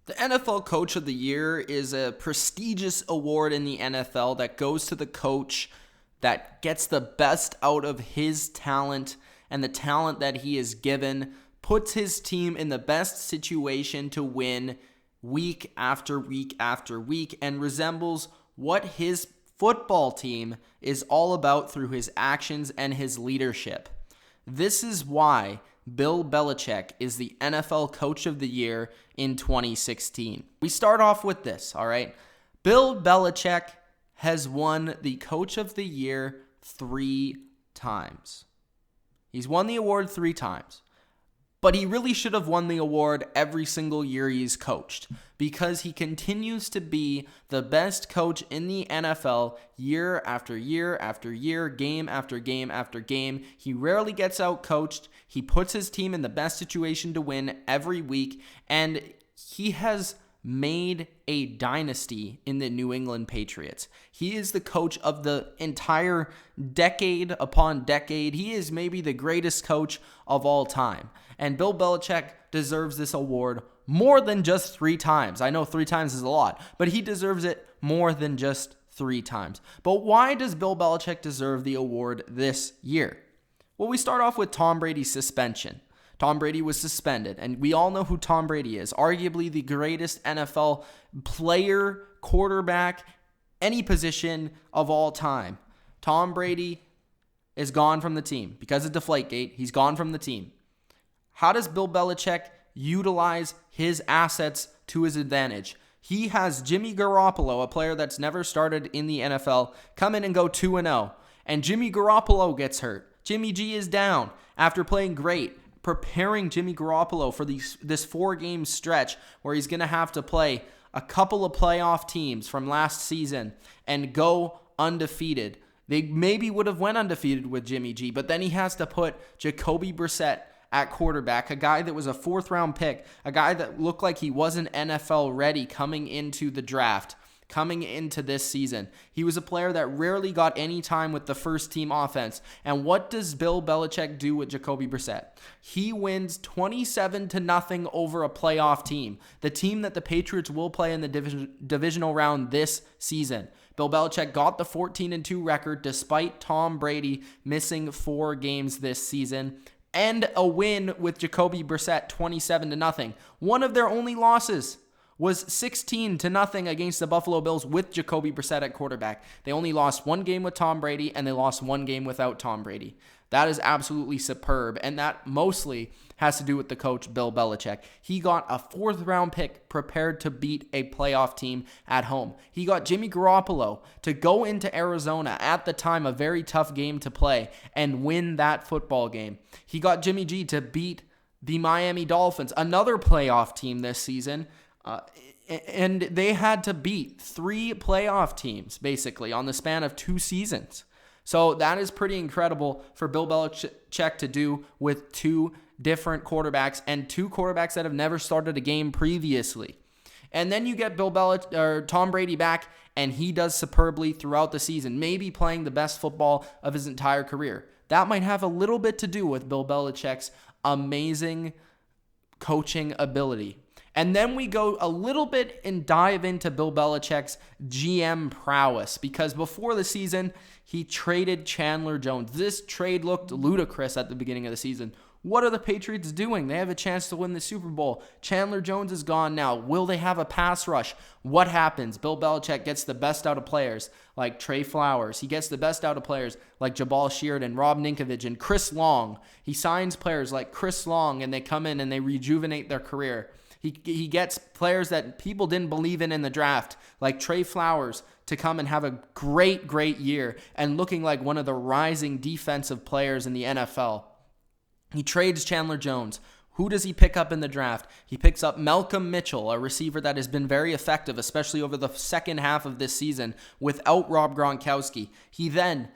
The NFL Coach of the Year is a prestigious award in the NFL that goes to the coach that gets the best out of his talent and the talent that he is given, puts his team in the best situation to win week after week after week, and resembles what his football team is all about through his actions and his leadership. This is why Bill Belichick is the NFL Coach of the Year in 2016. We start off with this, all right? Bill Belichick has won the Coach of the Year 3 times. He's won the award 3 times. But he really should have won the award every single year he's coached because he continues to be the best coach in the NFL year after year after year, game after game after game. He rarely gets out-coached. He puts his team in the best situation to win every week, and he has made a dynasty in the New England Patriots. He is the coach of the entire decade upon decade. He is maybe the greatest coach of all time. And Bill Belichick deserves this award more than just 3 times. I know 3 times is a lot, but he deserves it more than just 3 times. But why does Bill Belichick deserve the award this year? Well, we start off with Tom Brady's suspension. Tom Brady was suspended, and we all know who Tom Brady is. Arguably the greatest NFL player, quarterback, any position of all time. Tom Brady is gone from the team. Because of Deflategate, he's gone from the team. How does Bill Belichick utilize his assets to his advantage? He has Jimmy Garoppolo, a player that's never started in the NFL, come in and go 2-0. And Jimmy Garoppolo gets hurt. Jimmy G is down after playing great, preparing Jimmy Garoppolo for this 4-game stretch where he's going to have to play a couple of playoff teams from last season and go undefeated. They maybe would have went undefeated with Jimmy G, but then he has to put Jacoby Brissett at quarterback, a guy that was a 4th-round pick, a guy that looked like he wasn't NFL ready coming into the draft, coming into this season. He was a player that rarely got any time with the first-team offense. And what does Bill Belichick do with Jacoby Brissett? He wins 27-0 over a playoff team, the team that the Patriots will play in the divisional round this season. Bill Belichick got the 14-2 record despite Tom Brady missing 4 games this season, and a win with Jacoby Brissett 27-0. One of their only losses was 16-0 against the Buffalo Bills with Jacoby Brissett at quarterback. They only lost 1 game with Tom Brady, and they lost 1 game without Tom Brady. That is absolutely superb, and that mostly has to do with the coach, Bill Belichick. He got a 4th-round pick prepared to beat a playoff team at home. He got Jimmy Garoppolo to go into Arizona, at the time a very tough game to play, and win that football game. He got Jimmy G to beat the Miami Dolphins, another playoff team this season, and they had to beat 3 playoff teams, basically, on the span of 2 seasons. So that is pretty incredible for Bill Belichick to do with 2 different quarterbacks and 2 quarterbacks that have never started a game previously. And then you get Tom Brady back, and he does superbly throughout the season, maybe playing the best football of his entire career. That might have a little bit to do with Bill Belichick's amazing coaching ability. And then we go a little bit and dive into Bill Belichick's GM prowess, because before the season, he traded Chandler Jones. This trade looked ludicrous at the beginning of the season. What are the Patriots doing? They have a chance to win the Super Bowl. Chandler Jones is gone now. Will they have a pass rush? What happens? Bill Belichick gets the best out of players like Trey Flowers. He gets the best out of players like Jabal Sheard, Rob Ninkovich, and Chris Long. He signs players like Chris Long, and they come in and they rejuvenate their career. He gets players that people didn't believe in the draft, like Trey Flowers, to come and have a great, great year and looking like one of the rising defensive players in the NFL. He trades Chandler Jones. Who does he pick up in the draft? He picks up Malcolm Mitchell, a receiver that has been very effective, especially over the second half of this season without Rob Gronkowski. He then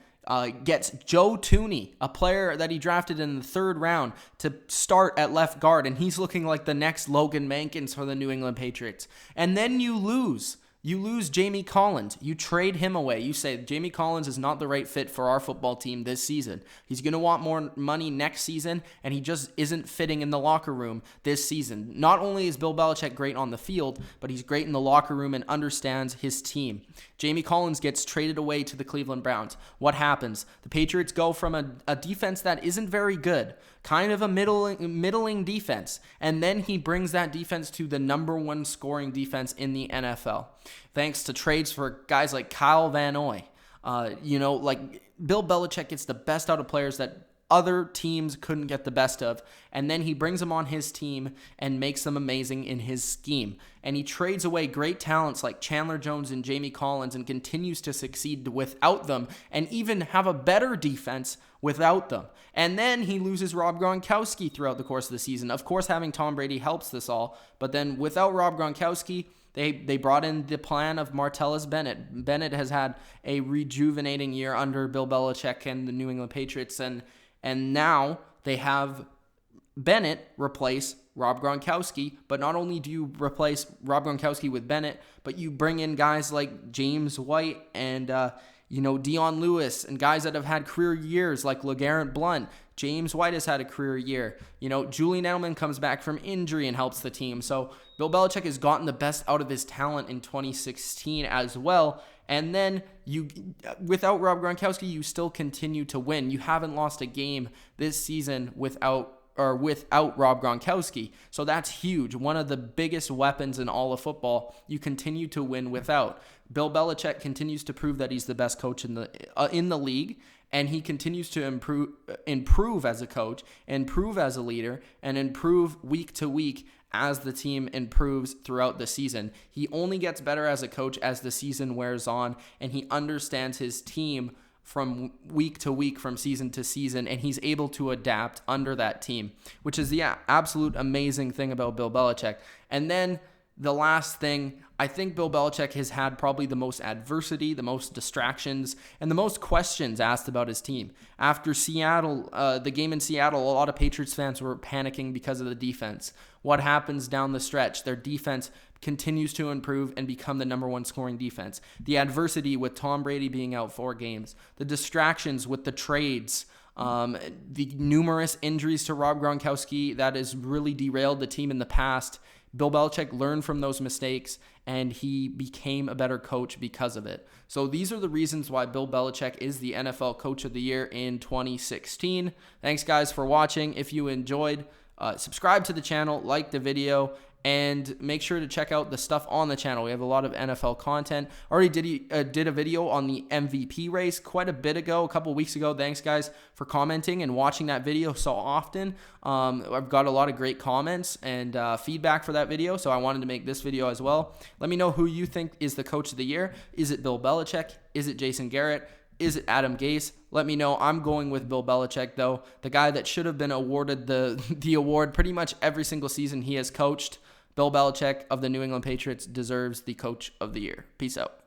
gets Joe Tooney, a player that he drafted in the 3rd round, to start at left guard, and he's looking like the next Logan Mankins for the New England Patriots. And then you lose You lose Jamie Collins. You trade him away. You say Jamie Collins is not the right fit for our football team this season. He's going to want more money next season, and he just isn't fitting in the locker room this season. Not only is Bill Belichick great on the field, but he's great in the locker room and understands his team. Jamie Collins gets traded away to the Cleveland Browns. What happens? The Patriots go from a defense that isn't very good, kind of a middling defense, and then he brings that defense to the number one scoring defense in the NFL. Thanks to trades for guys like Kyle Van Noy. Like Bill Belichick gets the best out of players that other teams couldn't get the best of, and then he brings them on his team and makes them amazing in his scheme. And he trades away great talents like Chandler Jones and Jamie Collins and continues to succeed without them and even have a better defense without them. And then he loses Rob Gronkowski throughout the course of the season. Of course, having Tom Brady helps this all, but then without Rob Gronkowski, They brought in the plan of Martellus Bennett. Bennett has had a rejuvenating year under Bill Belichick and the New England Patriots, and now they have Bennett replace Rob Gronkowski. But not only do you replace Rob Gronkowski with Bennett, but you bring in guys like James White and Dion Lewis and guys that have had career years like LeGarrette Blount. James White has had a career year. Julian Edelman comes back from injury and helps the team. So Bill Belichick has gotten the best out of his talent in 2016 as well. And then without Rob Gronkowski, you still continue to win. You haven't lost a game this season without Rob Gronkowski. So that's huge. One of the biggest weapons in all of football, you continue to win without. Bill Belichick continues to prove that he's the best coach in the league, and he continues to improve as a coach, improve as a leader, and improve week to week as the team improves throughout the season. He only gets better as a coach as the season wears on, and he understands his team from week to week, from season to season, and he's able to adapt under that team, which is the absolute amazing thing about Bill Belichick. And then the last thing, I think Bill Belichick has had probably the most adversity, the most distractions, and the most questions asked about his team. After Seattle, the game in Seattle, a lot of Patriots fans were panicking because of the defense. What happens down the stretch? Their defense continues to improve and become the number one scoring defense. The adversity with Tom Brady being out 4 games. The distractions with the trades. The numerous injuries to Rob Gronkowski that has really derailed the team in the past. Bill Belichick learned from those mistakes, and he became a better coach because of it. So these are the reasons why Bill Belichick is the NFL Coach of the Year in 2016. Thanks, guys, for watching. If you enjoyed, subscribe to the channel, like the video, and make sure to check out the stuff on the channel. We have a lot of NFL content. Already did a video on the MVP race quite a bit ago, a couple weeks ago. Thanks, guys, for commenting and watching that video so often. I've got a lot of great comments and feedback for that video, so I wanted to make this video as well. Let me know who you think is the Coach of the Year. Is it Bill Belichick? Is it Jason Garrett? Is it Adam Gase? Let me know. I'm going with Bill Belichick, though. The guy that should have been awarded the award pretty much every single season he has coached. Bill Belichick of the New England Patriots deserves the Coach of the Year. Peace out.